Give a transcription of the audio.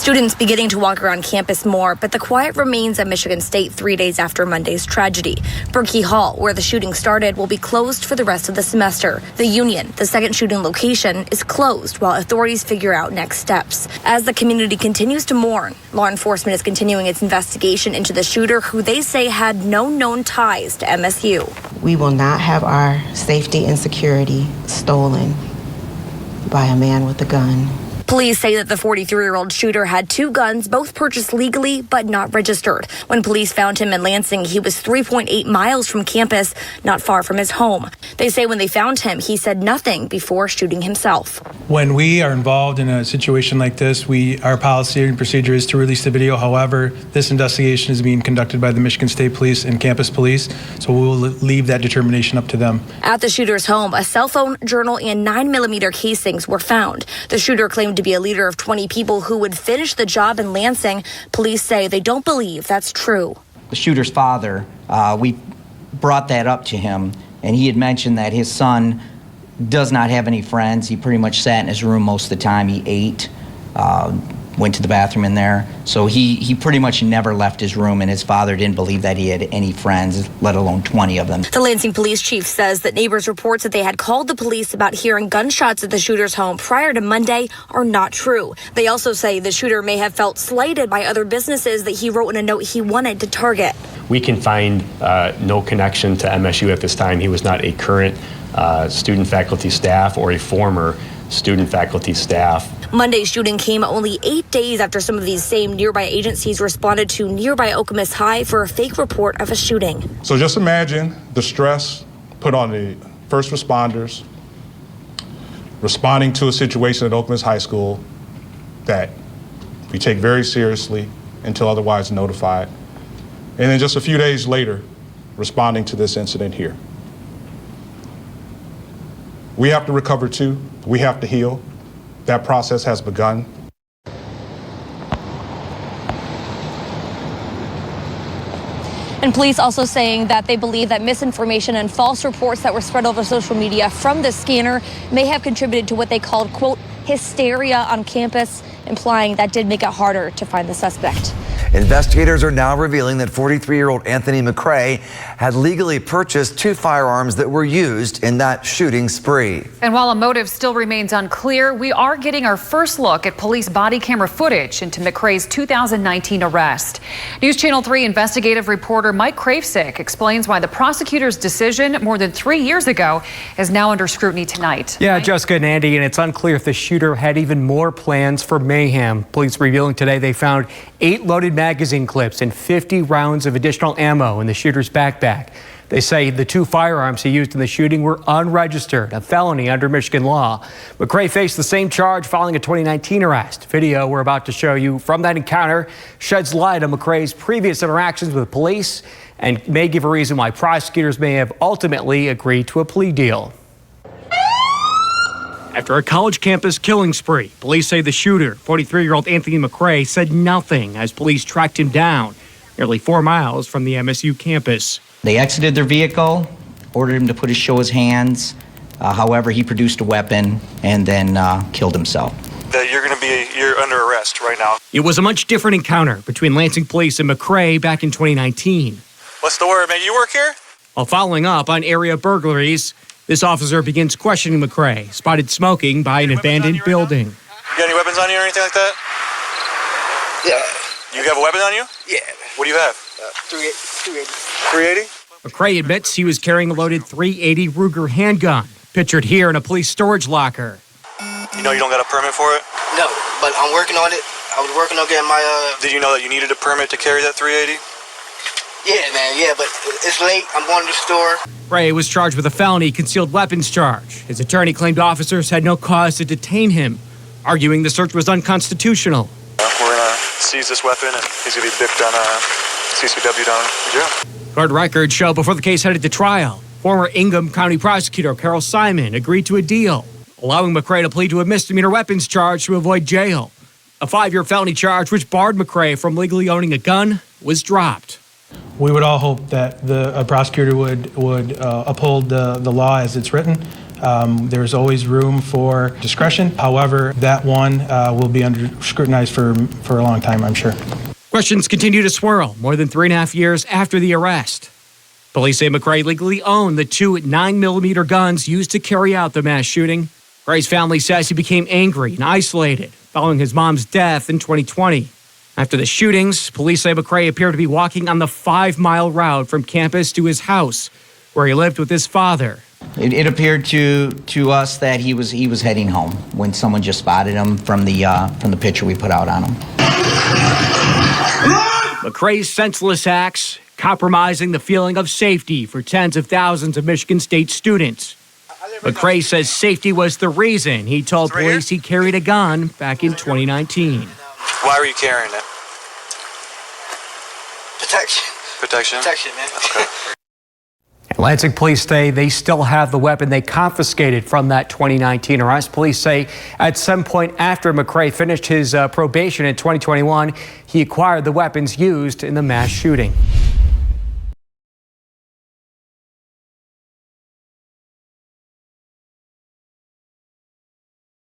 Students beginning to walk around campus more, but the quiet remains at Michigan State 3 days after Monday's tragedy. Berkey Hall, where the shooting started, will be closed for the rest of the semester. The Union, the second shooting location, is closed while authorities figure out next steps. As the community continues to mourn, law enforcement is continuing its investigation into the shooter, who they say had no known ties to MSU. We will not have our safety and security stolen by a man with a gun. Police say that the 43-year-old shooter had 2 guns, both purchased legally but not registered. When police found him in Lansing, he was 3.8 miles from campus, not far from his home. They say when they found him, he said nothing before shooting himself. When we are involved in a situation like this, our policy and procedure is to release the video. However, this investigation is being conducted by the Michigan State Police and campus police, so we will leave that determination up to them. At the shooter's home, a cell phone, journal, and 9mm casings were found. The shooter claimed to be a leader of 20 people who would finish the job in Lansing. Police say they don't believe that's true. The shooter's father, we brought that up to him, and he had mentioned that his son does not have any friends. He pretty much sat in his room most of the time. He ate, went to the bathroom in there. So he pretty much never left his room, and his father didn't believe that he had any friends, let alone 20 of them. The Lansing police chief says that neighbors' reports that they had called the police about hearing gunshots at the shooter's home prior to Monday are not true. They also say the shooter may have felt slighted by other businesses that he wrote in a note he wanted to target. We can find no connection to MSU at this time. He was not a current student, faculty, staff, or a former student, faculty, staff. Monday's shooting came only 8 days after some of these same nearby agencies responded to nearby Okemos High for a fake report of a shooting. So just imagine the stress put on the first responders responding to a situation at Okemos High School that we take very seriously until otherwise notified. And then just a few days later, responding to this incident here. We have to recover too. We have to heal. That process has begun. And police also saying that they believe that misinformation and false reports that were spread over social media from the scanner may have contributed to what they called, quote, hysteria on campus, implying that did make it harder to find the suspect. Investigators are now revealing that 43-year-old Anthony McRae had legally purchased 2 firearms that were used in that shooting spree. And while a motive still remains unclear, we are getting our first look at police body camera footage into McRae's 2019 arrest. News Channel 3 investigative reporter Mike Kravsik explains why the prosecutor's decision more than 3 years ago is now under scrutiny tonight. Yeah, Jessica and Andy, and it's unclear if the shooter had even more plans for mayhem. Police revealing today they found 8 loaded magazine clips and 50 rounds of additional ammo in the shooter's backpack. They say the 2 firearms he used in the shooting were unregistered, a felony under Michigan law. McRae faced the same charge following a 2019 arrest. Video we're about to show you from that encounter sheds light on McRae's previous interactions with police and may give a reason why prosecutors may have ultimately agreed to a plea deal. After a college campus killing spree, police say the shooter, 43-year-old Anthony McRae, said nothing as police tracked him down nearly 4 miles from the MSU campus. They exited their vehicle, ordered him to show his hands. However, he produced a weapon and then killed himself. You're under arrest right now. It was a much different encounter between Lansing police and McRae back in 2019. What's the word, man? You work here? While following up on area burglaries, this officer begins questioning McRae, spotted smoking by an abandoned building. You got any weapons on you or anything like that? Yeah. You have a weapon on you? Yeah. What do you have? 380. 380? McRae admits he was carrying a loaded .380 Ruger handgun, pictured here in a police storage locker. You know you don't got a permit for it? No, but I'm working on it. I was working on getting my, Did you know that you needed a permit to carry that 380? Yeah, man, yeah, but it's late. I'm going to the store. McRae was charged with a felony concealed weapons charge. His attorney claimed officers had no cause to detain him, arguing the search was unconstitutional. We're going to seize this weapon, and he's going to be bipped on CCW down in jail. Court records show before the case headed to trial, former Ingham County Prosecutor Carol Simon agreed to a deal, allowing McRae to plead to a misdemeanor weapons charge to avoid jail. A 5-year felony charge which barred McRae from legally owning a gun was dropped. We would all hope that the prosecutor would uphold the law as it's written. There's always room for discretion. However, that one will be scrutinized for a long time, I'm sure. Questions continue to swirl more than 3.5 years after the arrest. Police say McRae legally owned the 2 9mm guns used to carry out the mass shooting. McRae's family says he became angry and isolated following his mom's death in 2020. After the shootings, police say McRae appeared to be walking on the 5-mile route from campus to his house, where he lived with his father. It appeared to us that he was heading home when someone just spotted him from the picture we put out on him. McRae's senseless acts compromising the feeling of safety for tens of thousands of Michigan State students. McRae says safety was the reason he told police he carried a gun back in 2019. Why were you carrying it? Protection. Protection? Protection, man. Okay. Lansing police say they still have the weapon they confiscated from that 2019 arrest. Police say at some point after McRae finished his probation in 2021, he acquired the weapons used in the mass shooting.